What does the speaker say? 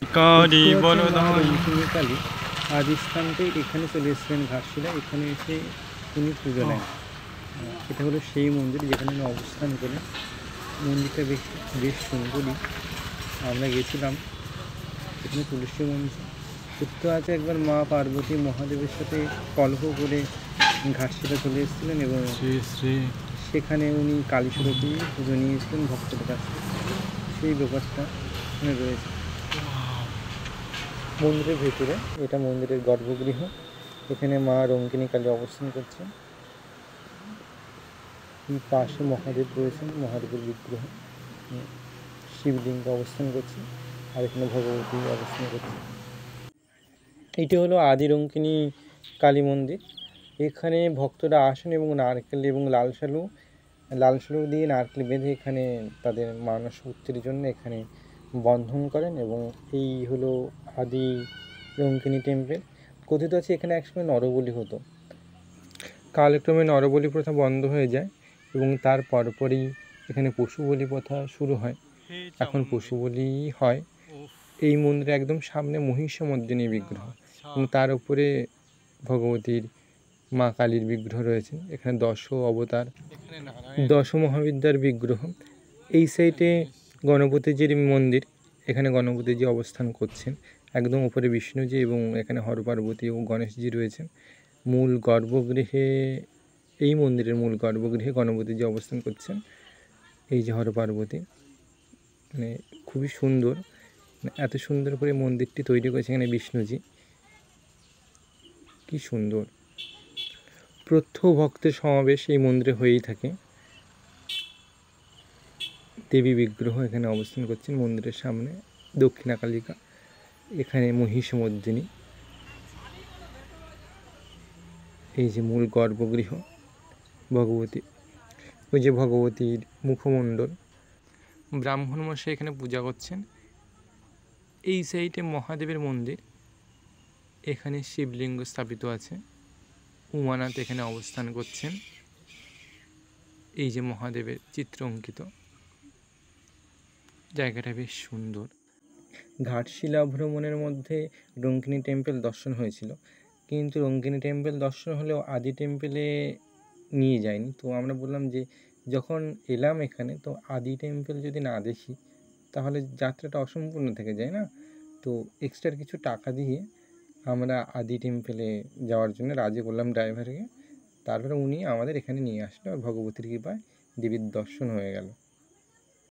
কালী মা বলদাই রঙ্কিনী কালী আদি স্থানতে এখানে চলে এসেছিলেন ঘাটশিলা, এখানে এসে উনি পুজো নেন। এটা হলো সেই মন্দির যেখানে উনি অবস্থান করেন। মন্দিরটা বেশ সুন্দরই। আমরা গেছিলাম, এখানে তুলসী মঞ্চ সত্য আছে। একবার মা পার্বতী মহাদেবের সাথে কলহ করে ঘাটশিলা চলে এসেছিলেন এবং শ্রী শ্রী সেখানে উনি কালী স্বরূপেই পুজো নিয়েছিলেন ভক্তদের কাছে। সেই ব্যাপারটা এখানে রয়েছে মন্দিরের ভেতরে। এটা মন্দিরের গর্ভগৃহ। এখানে মা রঙ্কিনী কালী অবস্থান করছেন। এই পাশে মহাদেব রয়েছেন, মহাদেবের বিগ্রহ, শিবলিঙ্গ অবস্থান করছে, আর এখানে ভগবতী অবস্থান করছে। এটি হলো আদি রঙ্কিনী কালী মন্দির। এখানে ভক্তরা আসেন এবং নারকেল এবং লাল শালু দিয়ে নারকেল বেঁধে এখানে তাদের মানস পূর্তির জন্য এখানে বন্ধন করেন। এবং এই হলো আদি রঙ্কিনী টেম্পল। কথিত আছে এখানে একসময় নরবলি হতো, কালক্রমে নরবলি প্রথা বন্ধ হয়ে যায় এবং তার পরপরই এখানে পশু বলি প্রথা শুরু হয়। এখন পশু বলি হয়। এই মন্দিরে একদম সামনে মহিষমর্দিনী বিগ্রহ এবং তার উপরে ভগবতীর মা কালীর বিগ্রহ রয়েছে। এখানে দশ অবতার, দশ মহাবিদ্যার বিগ্রহ। এই সাইডে গণপতিজির মন্দির, এখানে গণপতিজি অবস্থান করছেন। একদম উপরে বিষ্ণুজি এবং এখানে হর পার্বতী ও গণেশজি রয়েছেন। মূল গর্ভগৃহে, এই মন্দিরের মূল গর্ভগৃহে গণপতিজি অবস্থান করছেন। এই যে হর পার্বতী, মানে খুবই সুন্দর, এত সুন্দর করে মন্দিরটি তৈরি করেছে এখানে বিষ্ণুজি। কি সুন্দর! প্রত্যহ ভক্তের সমাবেশ এই মন্দিরে হয়েই থাকে। দেবী বিগ্রহ এখানে অবস্থান করছেন মন্দিরের সামনে, দক্ষিণাকালিকা, এখানে মহিষমর্দিনী। এই যে মূল গর্ভগৃহ ভগবতী, ওই যে ভগবতীর মুখমণ্ডল। ব্রাহ্মণ মশাই এখানে পূজা করছেন। এই সাইডে মহাদেবের মন্দির, এখানে শিবলিঙ্গ স্থাপিত আছে। উমানাথ এখানে অবস্থান করছেন। এই যে মহাদেবের চিত্র অঙ্কিত, জায়গাটা বেশ সুন্দর। ঘাটশিলা ভ্রমণের মধ্যে রঙ্কিনী টেম্পল দর্শন হয়েছিল, কিন্তু রঙ্কিনী টেম্পল দর্শন হলেও আদি টেম্পলে নিয়ে যায়নি। তো আমরা বললাম যে যখন এলাম এখানে, তো আদি টেম্পল যদি না দেখি তাহলে যাত্রাটা অসম্পূর্ণ থেকে যায় না। তো এক্সট্রা কিছু টাকা দিয়ে আমরা আদি টেম্পলে যাওয়ার জন্য রাজি করলাম ড্রাইভারকে। তারপরে উনি আমাদের এখানে নিয়ে আসলো আর ভগবতীর কৃপায় দেবীর দর্শন হয়ে গেল।